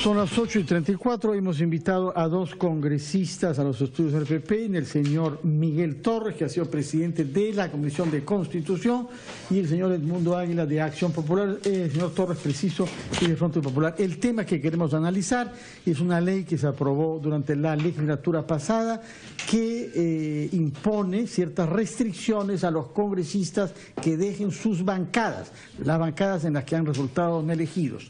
Son las 8:34, hemos invitado a dos congresistas a los estudios del PP, el señor Miguel Torres, que ha sido presidente de la Comisión de Constitución, y el señor Edmundo Águila de Acción Popular. El señor Torres, preciso, y de Frente Popular. El tema que queremos analizar es una ley que se aprobó durante la legislatura pasada que impone ciertas restricciones a los congresistas que dejen sus bancadas, las bancadas en las que han resultado elegidos.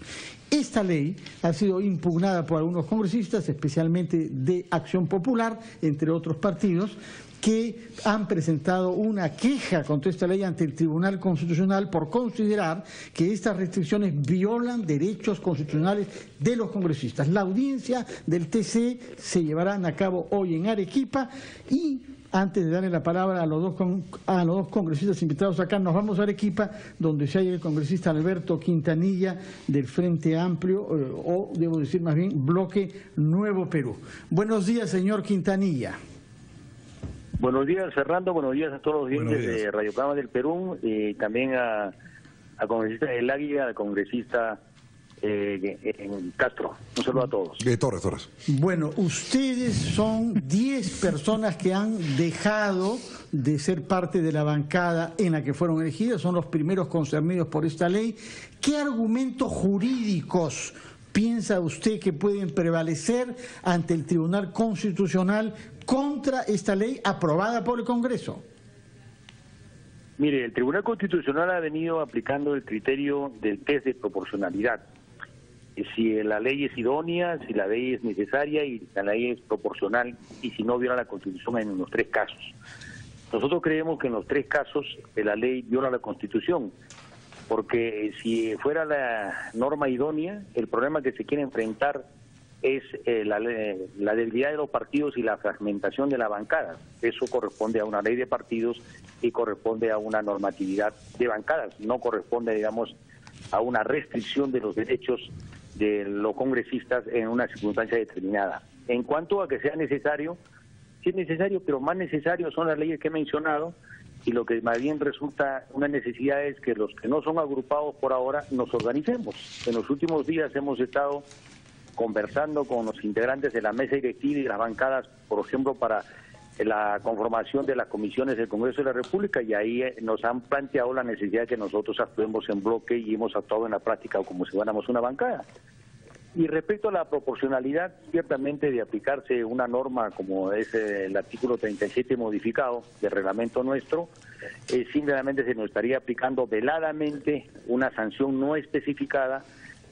Esta ley ha sido impugnada por algunos congresistas, especialmente de Acción Popular, entre otros partidos, que han presentado una queja contra esta ley ante el Tribunal Constitucional por considerar que estas restricciones violan derechos constitucionales de los congresistas. La audiencia del TC se llevará a cabo hoy en Arequipa y antes de darle la palabra a los dos congresistas invitados acá, nos vamos a Arequipa, donde se halla el congresista Alberto Quintanilla del Frente Amplio, o debo decir más bien, Bloque Nuevo Perú. Buenos días, señor Quintanilla. Buenos días, Fernando. Buenos días a todos los oyentes de Radio Cama del Perú, y también a congresista del Águila, al congresista en Castro. Un saludo a todos. Torres. Bueno, ustedes son 10 personas que han dejado de ser parte de la bancada en la que fueron elegidas, son los primeros concernidos por esta ley. ¿Qué argumentos jurídicos piensa usted que pueden prevalecer ante el Tribunal Constitucional contra esta ley aprobada por el Congreso? Mire, el Tribunal Constitucional ha venido aplicando el criterio del test de proporcionalidad. Si la ley es idónea, si la ley es necesaria y la ley es proporcional, y si no viola la Constitución en los tres casos. Nosotros creemos que en los tres casos la ley viola la Constitución, porque si fuera la norma idónea, el problema que se quiere enfrentar es la debilidad de los partidos y la fragmentación de la bancada. Eso corresponde a una ley de partidos y corresponde a una normatividad de bancadas, no corresponde, digamos, a una restricción de los derechos de los congresistas en una circunstancia determinada. En cuanto a que sea necesario, sí es necesario, pero más necesario son las leyes que he mencionado, y lo que más bien resulta una necesidad es que los que no son agrupados por ahora nos organicemos. En los últimos días hemos estado conversando con los integrantes de la mesa directiva y de las bancadas, por ejemplo, para la conformación de las comisiones del Congreso de la República, y ahí nos han planteado la necesidad de que nosotros actuemos en bloque, y hemos actuado en la práctica como si fuéramos una bancada. Y respecto a la proporcionalidad, ciertamente de aplicarse una norma como es el artículo 37 modificado del reglamento nuestro, simplemente se nos estaría aplicando veladamente una sanción no especificada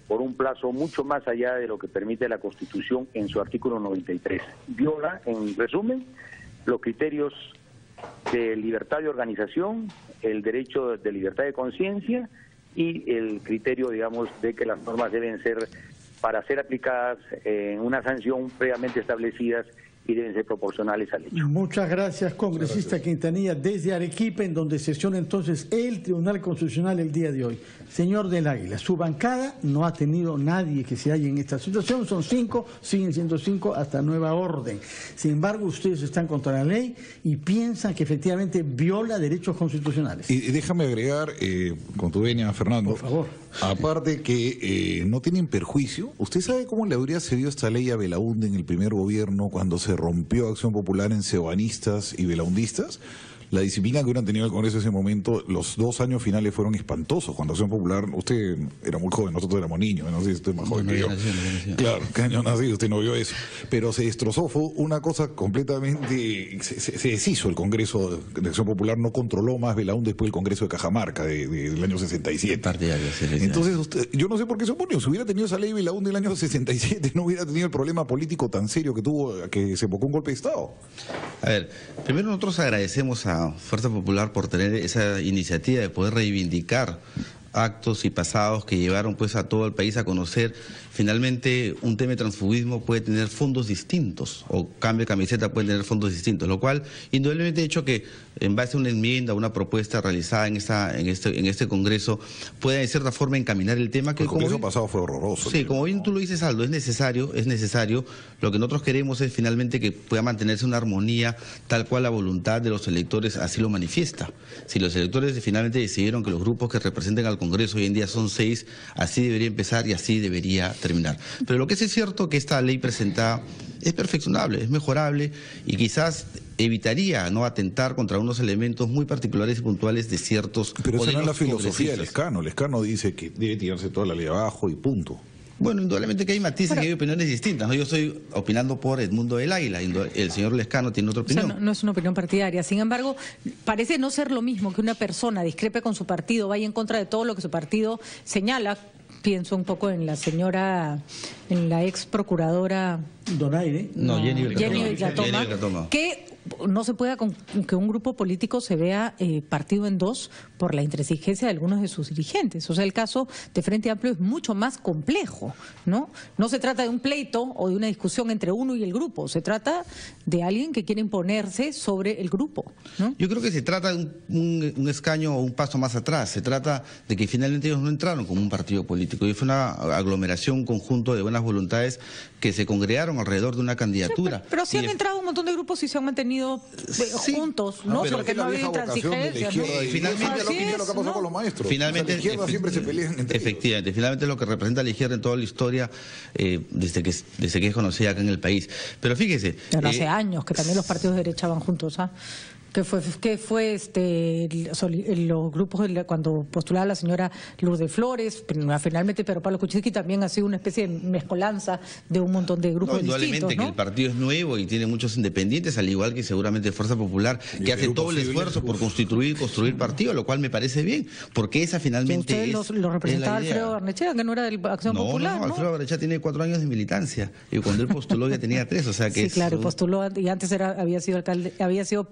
por un plazo mucho más allá de lo que permite la Constitución en su artículo 93. Viola, en resumen, los criterios de libertad de organización, el derecho de libertad de conciencia y el criterio, digamos, de que las normas deben ser, para ser aplicadas en una sanción previamente establecidas, y deben ser proporcionales al hecho. Muchas gracias, congresista Quintanilla, desde Arequipa, en donde sesiona entonces el Tribunal Constitucional el día de hoy. Señor del Águila, su bancada no ha tenido nadie que se halle en esta situación, son 5, siguen siendo 5 hasta nueva orden. Sin embargo, ustedes están contra la ley y piensan que efectivamente viola derechos constitucionales. Y déjame agregar, con tu venia, Fernando. Por favor. Aparte que no tienen perjuicio, ¿usted sabe cómo le habría cedido esta ley a Belaúnde en el primer gobierno cuando se rompió Acción Popular en cebanistas y belaundistas? La disciplina que hubieran tenido el Congreso en ese momento, los 2 años finales fueron espantosos. Cuando Acción Popular, usted era muy joven, nosotros éramos niños, no sé si usted es más joven que yo. Claro, que año nací, usted no vio eso. Pero se destrozó, fue una cosa completamente... Se deshizo el Congreso de Acción Popular, no controló más Belaúnde después del Congreso de Cajamarca del año 67. Entonces, usted, yo no sé por qué se opone. Si hubiera tenido esa ley Belaúnde del año 67, no hubiera tenido el problema político tan serio que tuvo, que se evocó un golpe de Estado. A ver, primero nosotros agradecemos a Fuerza Popular por tener esa iniciativa de poder reivindicar actos y pasados que llevaron pues a todo el país a conocer. Finalmente, un tema de transfugismo puede tener fondos distintos, o cambio de camiseta puede tener fondos distintos, lo cual indudablemente ha hecho que, en base a una enmienda, una propuesta realizada en este Congreso, pueda de cierta forma encaminar el tema. Que el Congreso pasado fue horroroso. Sí, como bien tú lo dices, Aldo, es necesario. Lo que nosotros queremos es finalmente que pueda mantenerse una armonía tal cual la voluntad de los electores así lo manifiesta. Si los electores finalmente decidieron que los grupos que representen al Congreso, hoy en día son 6, así debería empezar y así debería terminar. Pero lo que sí es cierto que esta ley presentada es perfeccionable, es mejorable y quizás evitaría no atentar contra unos elementos muy particulares y puntuales de ciertos... Pero esa no es la congresistas. filosofía del Lescano. Lescano dice que debe tirarse toda la ley abajo y punto. Bueno, indudablemente que hay matices y hay opiniones distintas, ¿no? Yo estoy opinando por Edmundo del Águila, el señor Lescano tiene otra opinión. O sea, no es una opinión partidaria. Sin embargo, parece no ser lo mismo que una persona discrepe con su partido, vaya en contra de todo lo que su partido señala. Pienso un poco en la señora, en la ex procuradora... Donaire. No, Jenny Villatoma, que no se pueda con que un grupo político se vea partido en dos por la intransigencia de algunos de sus dirigentes. O sea, el caso de Frente Amplio es mucho más complejo, ¿no? No se trata de un pleito o de una discusión entre uno y el grupo, se trata de alguien que quiere imponerse sobre el grupo, ¿no? Yo creo que se trata de un escaño o un paso más atrás, se trata de que finalmente ellos no entraron como un partido político, y fue una aglomeración, un conjunto de buenas voluntades que se congregaron alrededor de una candidatura. Sí, pero sí han entrado un montón de grupos y se han mantenido juntos, ¿no? Porque no había intransigencia, ¿no? Finalmente lo que pasó con los maestros. Finalmente, la izquierda siempre se pelean entre efectivamente, ellos. Finalmente lo que representa la izquierda en toda la historia desde que es conocida acá en el país. Pero fíjese... Pero hace años que también los partidos de derecha van juntos, ¿ah? ¿Qué fue los grupos cuando postulaba la señora Lourdes Flores? Finalmente Pedro Pablo Kuczynski también ha sido una especie de mezcolanza de un montón de grupos distintos, ¿no? Que el partido es nuevo y tiene muchos independientes, al igual que seguramente Fuerza Popular, que hace todo el esfuerzo por construir partido, lo cual me parece bien, porque esa finalmente lo representaba Alfredo Barnechea, que no era de Acción Popular, ¿no? Alfredo Barnechea tiene 4 años de militancia y cuando él postuló ya tenía 3, o sea que... Sí, claro, postuló y antes había sido alcalde, había sido...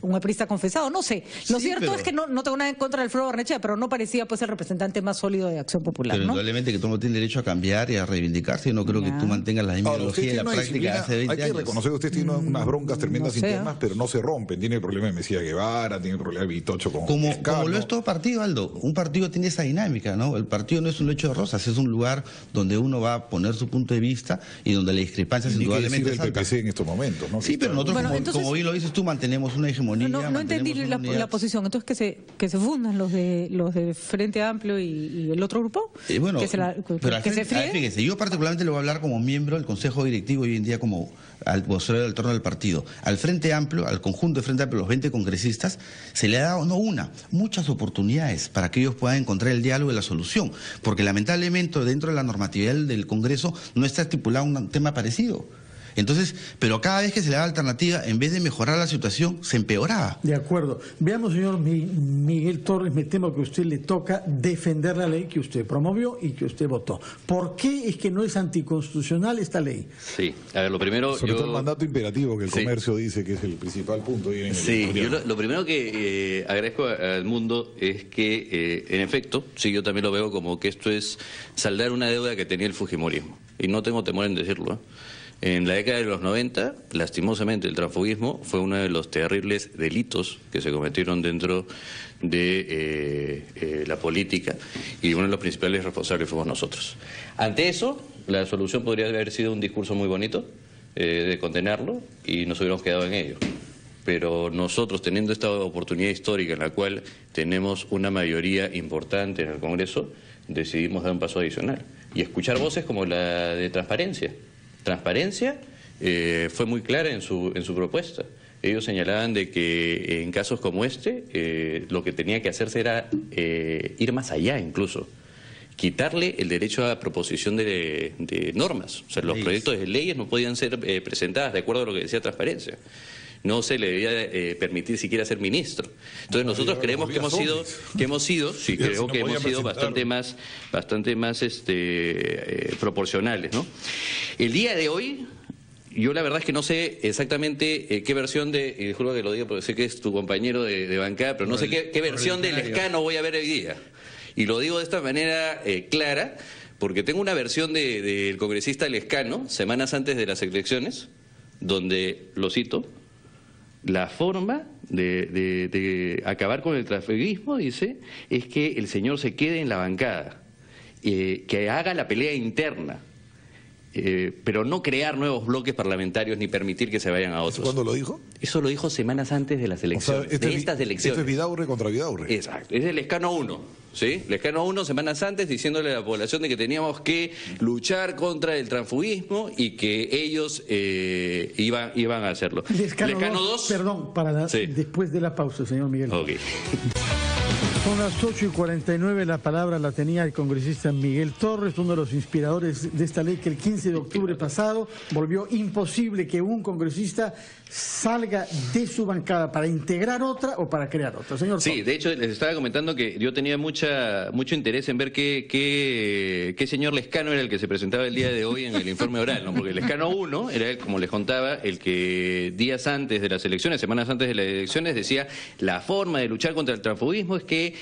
un aprista confesado, no sé. Lo cierto es que no tengo nada en contra de Alfredo Barnechea, pero no parecía pues el representante más sólido de Acción Popular, pero ¿no? Indudablemente que todo mundo tiene derecho a cambiar y a reivindicarse. Yo no creo que tú mantengas la misma ideología y la práctica hace 20 años. Hay que reconocer que usted tiene unas broncas tremendas internas, pero no se rompen. Tiene el problema de Mesías Guevara, tiene el problema de Vitocho como lo es todo partido, Aldo. Un partido tiene esa dinámica, ¿no? El partido no es un lecho de rosas, es un lugar donde uno va a poner su punto de vista y donde la discrepancia indudablemente es alta. El PPC en estos momentos, ¿no? Sí, pero nosotros, como bien lo dices tú, mantenemos una hegemonía. No entendí la posición. Entonces, que se fundan los de Frente Amplio y el otro grupo. Bueno, que se fríen. Fíjese, yo particularmente le voy a hablar como miembro del Consejo Directivo y hoy en día como al vocero del torno del partido. Al Frente Amplio, al conjunto de Frente Amplio, los 20 congresistas, se le ha dado muchas oportunidades para que ellos puedan encontrar el diálogo y la solución, porque lamentablemente dentro de la normatividad del Congreso no está estipulado un tema parecido. Entonces, pero cada vez que se le da alternativa, en vez de mejorar la situación, se empeoraba. De acuerdo. Veamos, señor Miguel Torres, me temo que a usted le toca defender la ley que usted promovió y que usted votó. ¿Por qué es que no es anticonstitucional esta ley? Sí, a ver, lo primero... Sobre todo el mandato imperativo que el comercio dice que es el principal punto. Sí, yo lo primero que agradezco al mundo es que, en efecto, sí, yo también lo veo como que esto es saldar una deuda que tenía el fujimorismo. Y no tengo temor en decirlo, ¿eh? En la década de los 90, lastimosamente, el transfugismo fue uno de los terribles delitos que se cometieron dentro de la política y uno de los principales responsables fuimos nosotros. Ante eso, la solución podría haber sido un discurso muy bonito de condenarlo y nos hubiéramos quedado en ello. Pero nosotros, teniendo esta oportunidad histórica en la cual tenemos una mayoría importante en el Congreso, decidimos dar un paso adicional y escuchar voces como la de Transparencia. Transparencia fue muy clara en su propuesta. Ellos señalaban de que en casos como este lo que tenía que hacerse era ir más allá incluso, quitarle el derecho a proposición de normas. O sea, los proyectos de leyes no podían ser presentadas de acuerdo a lo que decía Transparencia. No se le debía permitir siquiera ser ministro. Entonces nosotros creemos que hemos sido bastante más proporcionales, ¿no? El día de hoy, yo la verdad es que no sé exactamente qué versión y disculpa que lo diga porque sé que es tu compañero de bancada, pero no sé qué versión del Lescano voy a ver hoy día. Y lo digo de esta manera clara, porque tengo una versión del congresista Lescano, semanas antes de las elecciones, donde, lo cito, la forma de acabar con el transfugismo, dice, es que el señor se quede en la bancada, que haga la pelea interna pero no crear nuevos bloques parlamentarios ni permitir que se vayan a otros. ¿Cuándo lo dijo? Eso lo dijo semanas antes de las elecciones, O sea, de estas elecciones. Esto es Vidaurre contra Vidaurre. Exacto, es el Lescano 1, ¿sí? Lescano 1 semanas antes diciéndole a la población de que teníamos que luchar contra el transfugismo y que ellos iban a hacerlo. Lescano 2, perdón, después de la pausa, señor Miguel. Ok. Son las 8:49, la palabra la tenía el congresista Miguel Torres, uno de los inspiradores de esta ley que el 15 de octubre pasado volvió imposible que un congresista salga de su bancada para integrar otra o para crear otra. Señor Torres. Sí, de hecho les estaba comentando que yo tenía mucho interés en ver qué señor Lescano era el que se presentaba el día de hoy en el informe oral, ¿no? Porque el Lescano 1 era, como les contaba, el que días antes de las elecciones, semanas antes de las elecciones, decía la forma de luchar contra el transfugismo es que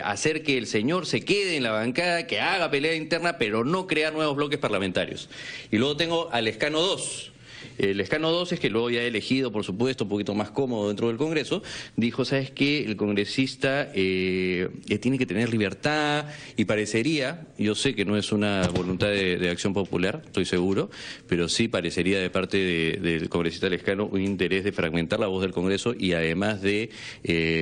hacer que el señor se quede en la bancada, que haga pelea interna, pero no crear nuevos bloques parlamentarios. Y luego tengo al Lescano 2. El Lescano 2 es que luego ya elegido, por supuesto, un poquito más cómodo dentro del Congreso, dijo, ¿sabes qué? El congresista tiene que tener libertad y parecería, yo sé que no es una voluntad de Acción Popular, estoy seguro, pero sí parecería de parte del congresista Lescano un interés de fragmentar la voz del Congreso y además de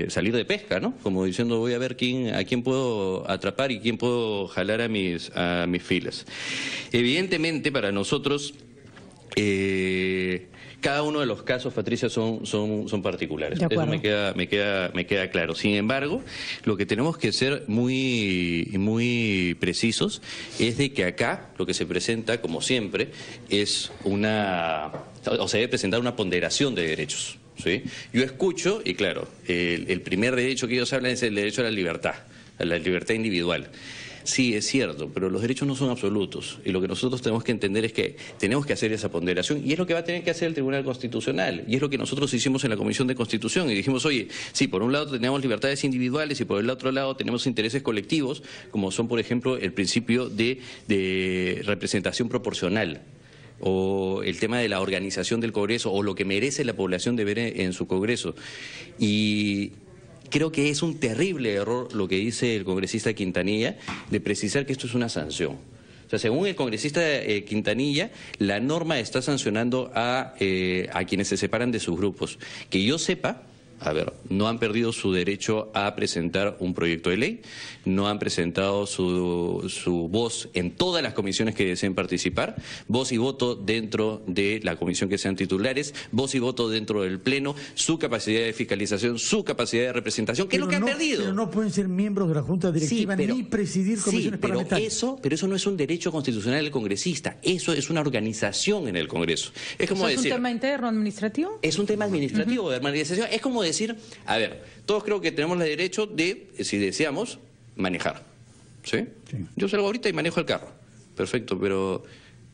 salir de pesca, ¿no? Como diciendo, voy a ver a quién puedo atrapar y quién puedo jalar a mis filas. Evidentemente, para nosotros... cada uno de los casos, Patricia, son particulares. Eso me queda claro. Sin embargo, lo que tenemos que ser muy precisos es de que acá lo que se presenta, como siempre, es se debe presentar una ponderación de derechos. ¿Sí? Yo escucho, y claro, el primer derecho que ellos hablan es el derecho a la libertad individual. Sí, es cierto, pero los derechos no son absolutos y lo que nosotros tenemos que entender es que tenemos que hacer esa ponderación y es lo que va a tener que hacer el Tribunal Constitucional y es lo que nosotros hicimos en la Comisión de Constitución y dijimos, oye, sí, por un lado tenemos libertades individuales y por el otro lado tenemos intereses colectivos, como son, por ejemplo, el principio de representación proporcional o el tema de la organización del Congreso o lo que merece la población de ver en su Congreso. Y creo que es un terrible error lo que dice el congresista Quintanilla de precisar que esto es una sanción. O sea, según el congresista Quintanilla, la norma está sancionando a quienes se separan de sus grupos. Que yo sepa, no han perdido su derecho a presentar un proyecto de ley, no han presentado su voz en todas las comisiones que deseen participar, voz y voto dentro de la comisión que sean titulares, voz y voto dentro del Pleno, su capacidad de fiscalización, su capacidad de representación, que es lo que han perdido. Pero no pueden ser miembros de la Junta Directiva ni presidir comisiones parlamentarias. Pero eso no es un derecho constitucional del congresista, eso es una organización en el Congreso. Es como decir, ¿es un tema interno administrativo? Es un tema administrativo de organización, es como decir, todos creo que tenemos el derecho de, si deseamos, manejar. ¿Sí? Sí. Yo salgo ahorita y manejo el carro. Perfecto, pero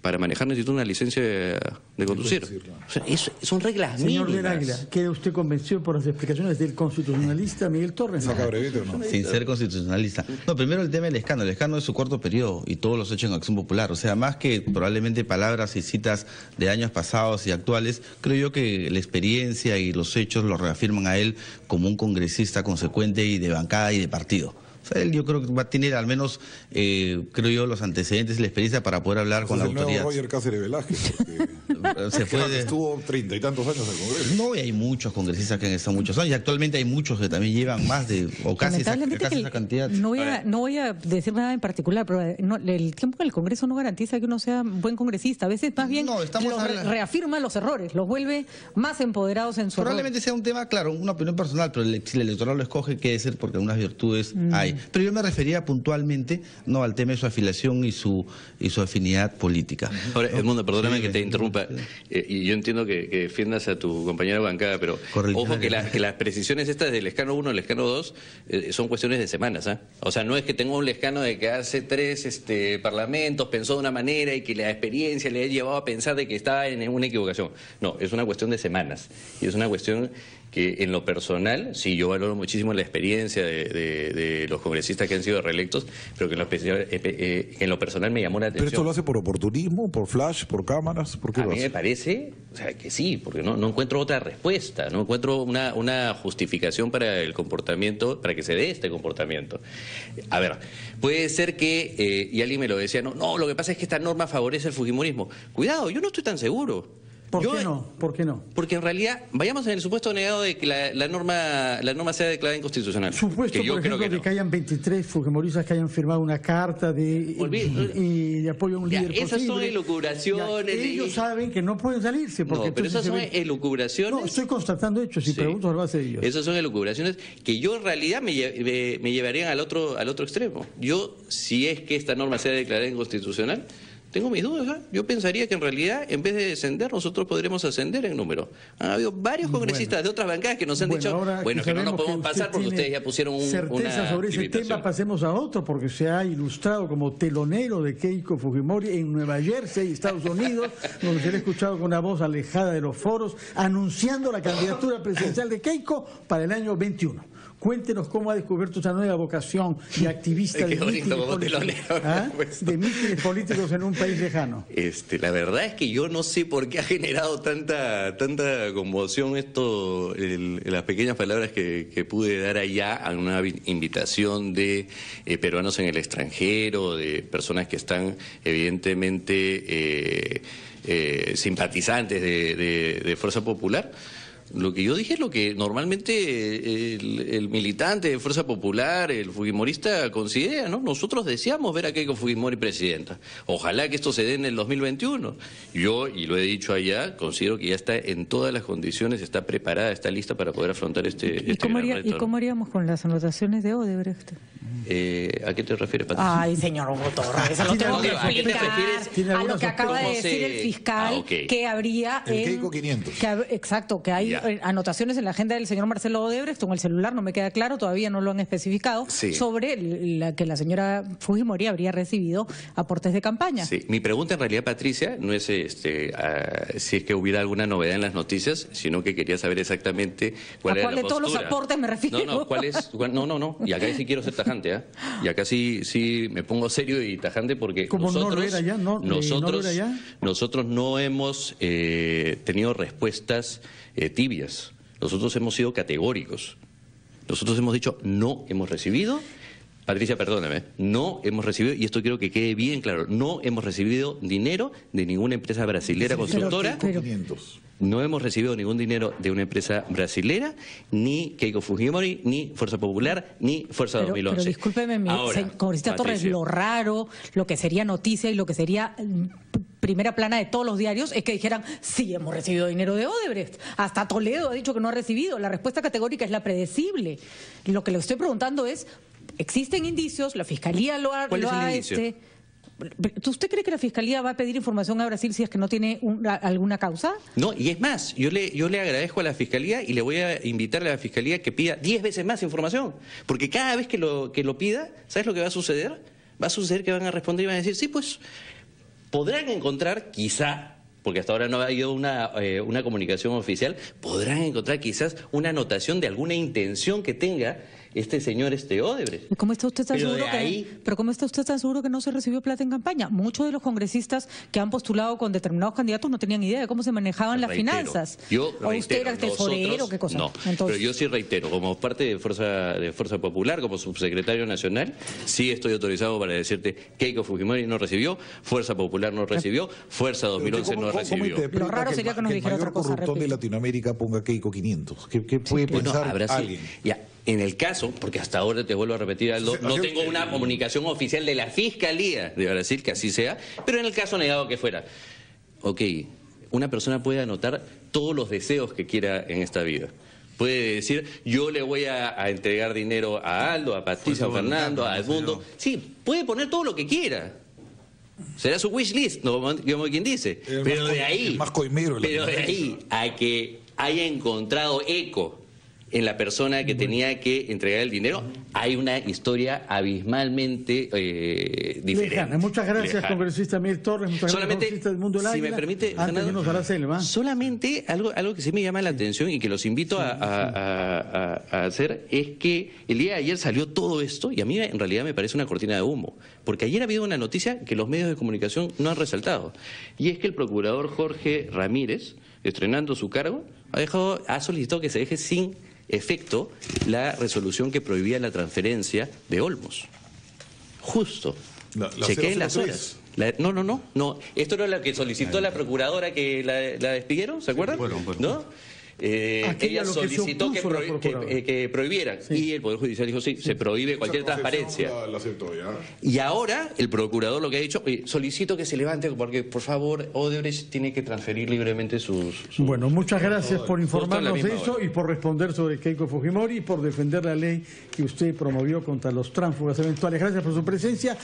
para manejar necesito una licencia de conducir. O sea, son reglas mínimas. Señor del Águila, ¿queda usted convencido por las explicaciones del constitucionalista Miguel Torres? ¿Saca brevete o no? Sin ser constitucionalista. No, primero el tema del Lescano. El Lescano es su corto periodo y todos los hechos en Acción Popular. O sea, más que probablemente palabras y citas de años pasados y actuales, creo yo que la experiencia y los hechos lo reafirman a él como un congresista consecuente y de bancada y de partido. O sea, él yo creo que va a tener al menos, creo yo, los antecedentes y la experiencia para poder hablar con la autoridad. El nuevo Roger Cáceres Velázquez, porque estuvo 30 y tantos años en el Congreso. No, y hay muchos congresistas que han estado muchos años, y actualmente hay muchos que también llevan más de, o casi esa cantidad. No voy a decir nada en particular, pero el tiempo en el Congreso no garantiza que uno sea un buen congresista. A veces más bien reafirma los errores, los vuelve más empoderados en su Probablemente sea un tema, claro, una opinión personal, pero si el electorado lo escoge, quiere ser porque algunas virtudes hay. Pero yo me refería puntualmente al tema de su afiliación y su afinidad política. Ahora, Edmundo, perdóname que te interrumpa, y yo entiendo que defiendas a tu compañera de bancada, pero ojo que las precisiones estas del Lescano 1, el Lescano 2, son cuestiones de semanas. O sea, no es que tenga un Lescano de que hace 3 parlamentos pensó de una manera y que la experiencia le ha llevado a pensar de que estaba en una equivocación. No, es una cuestión de semanas, y es una cuestión que en lo personal, sí, yo valoro muchísimo la experiencia de los congresistas que han sido reelectos, pero que en lo personal me llamó la atención. ¿Pero esto lo hace por oportunismo, por flash, por cámaras? ¿Por qué A lo mí hace? me parece, o sea, que sí, porque no encuentro otra respuesta, no encuentro una justificación para el comportamiento, para que se dé este comportamiento. A ver, puede ser que, y alguien me lo decía, no, lo que pasa es que esta norma favorece el fujimorismo. Cuidado, yo no estoy tan seguro. ¿Por qué no? ¿Por qué no? Porque en realidad, vayamos en el supuesto negado de que la norma sea declarada inconstitucional. Supuesto, que yo por ejemplo, creo que no. que hayan 23 fujimoristas que hayan firmado una carta de apoyo a un líder posible. Esas son elucubraciones. Ellos saben que no pueden salirse. Porque no, pero esas son elucubraciones. No, estoy constatando hechos y pregunto a base de ellos. Esas son elucubraciones que yo en realidad me llevarían al otro extremo. Yo, si es que esta norma sea declarada inconstitucional, tengo mis dudas. Yo pensaría que en realidad, en vez de descender, nosotros podremos ascender en número. Han habido varios congresistas de otras bancadas que nos han dicho, que no nos podemos pasar porque ustedes ya pusieron certeza sobre ese tema. Pasemos a otro, porque se ha ilustrado como telonero de Keiko Fujimori en Nueva Jersey, Estados Unidos, donde se le ha escuchado con una voz alejada de los foros, anunciando la candidatura presidencial de Keiko para el año 21. Cuéntenos cómo ha descubierto esa nueva vocación de activista de mítines políticos en un país lejano. La verdad es que yo no sé por qué ha generado tanta conmoción esto, las pequeñas palabras que pude dar allá a una invitación de peruanos en el extranjero, de personas que están evidentemente simpatizantes de Fuerza Popular. Lo que yo dije es lo que normalmente el militante de Fuerza Popular, el fujimorista, considera, ¿no? Nosotros deseamos ver a Keiko Fujimori presidenta. Ojalá que esto se dé en el 2021. Yo, y lo he dicho allá, considero que ya está en todas las condiciones, está preparada, está lista para poder afrontar este gran reto. ¿Y cómo haríamos con las anotaciones de Odebrecht? ¿A qué te refieres, Patricia? Ay, señor Torres, eso lo tengo que explicar. A lo que acaba de decir el fiscal, que habría el Keiko 500. Exacto, que hay anotaciones en la agenda del señor Marcelo Odebrecht, con el celular, no me queda claro, todavía no lo han especificado, sobre que la señora Fujimori habría recibido aportes de campaña. Sí, mi pregunta en realidad, Patricia, no es si es que hubiera alguna novedad en las noticias, sino que quería saber exactamente cuál era la postura. ¿A cuál de todos los aportes me refiero? No, ¿cuál es? No, y acá sí quiero ser tajante, y acá sí me pongo serio y tajante porque nosotros no hemos tenido respuestas tibias. Nosotros hemos sido categóricos. Nosotros hemos dicho no hemos recibido. Patricia, perdóname, no hemos recibido, y esto quiero que quede bien claro, no hemos recibido dinero de ninguna empresa brasilera constructora. No hemos recibido ningún dinero de una empresa brasilera, ni Keiko Fujimori, ni Fuerza Popular, ni Fuerza 2011. Pero discúlpeme, congresista Torres, lo raro, lo que sería noticia y lo que sería primera plana de todos los diarios es que dijeran, sí, hemos recibido dinero de Odebrecht. Hasta Toledo ha dicho que no ha recibido. La respuesta categórica es la predecible. Lo que le estoy preguntando es, ¿existen indicios? ¿La Fiscalía lo ha... ¿Cuál es el indicio? ¿Usted cree que la Fiscalía va a pedir información a Brasil si es que no tiene alguna causa? No, y es más, yo le agradezco a la Fiscalía y le voy a invitar a la Fiscalía que pida 10 veces más información. Porque cada vez que lo pida, ¿sabes lo que va a suceder? Va a suceder que van a responder y van a decir, sí, pues podrán encontrar quizá, porque hasta ahora no ha habido una comunicación oficial, podrán encontrar quizás una anotación de alguna intención que tenga este señor Odebrecht. ¿Y cómo está usted tan seguro ¿cómo está usted tan seguro que no se recibió plata en campaña? Muchos de los congresistas que han postulado con determinados candidatos no tenían idea de cómo se manejaban las finanzas. ¿O usted era tesorero? ¿Qué cosa? No, pero yo sí reitero, como parte de Fuerza Popular, como subsecretario nacional, sí estoy autorizado para decirte Keiko Fujimori no recibió, Fuerza Popular no recibió, Fuerza 2011 no recibió. Lo raro sería que nos dijera otra cosa. El mayor corruptón de Latinoamérica ponga Keiko 500. ¿Qué puede pensar alguien? En el caso, porque hasta ahora te vuelvo a repetir, Aldo, no tengo una comunicación oficial de la Fiscalía de Brasil que así sea, pero en el caso negado que fuera, una persona puede anotar todos los deseos que quiera en esta vida. Puede decir, yo le voy a entregar dinero a Aldo, a Patricia, a Fernando, a Edmundo. Sí, puede poner todo lo que quiera. Será su wish list, como quien dice. Pero de ahí a que haya encontrado eco en la persona que tenía que entregar el dinero, hay una historia abismalmente diferente. Lejana. Muchas gracias, congresista Miguel Torres. Muchas gracias, congresista Edmundo Águila. Si me permite, antes Fernando, de irnos a la selva. solamente algo que sí me llama la atención y que los invito a hacer es que el día de ayer salió todo esto y a mí en realidad me parece una cortina de humo, porque ayer ha habido una noticia que los medios de comunicación no han resaltado, y es que el procurador Jorge Ramírez, estrenando su cargo, ha solicitado que se deje sin efecto la resolución que prohibía la transferencia de Olmos. Justo. Chequeen las horas. No. Esto no es lo que solicitó la procuradora que la despidieron, ¿se acuerdan? ¿No? Ella solicitó que prohibieran y el Poder Judicial dijo sí, se prohíbe cualquier transparencia. Y ahora el procurador lo que ha dicho, solicito que se levante porque por favor Odebrecht tiene que transferir libremente sus... Bueno, muchas gracias por informarnos de eso y por responder sobre Keiko Fujimori y por defender la ley que usted promovió contra los tránsfugas eventuales. Gracias por su presencia.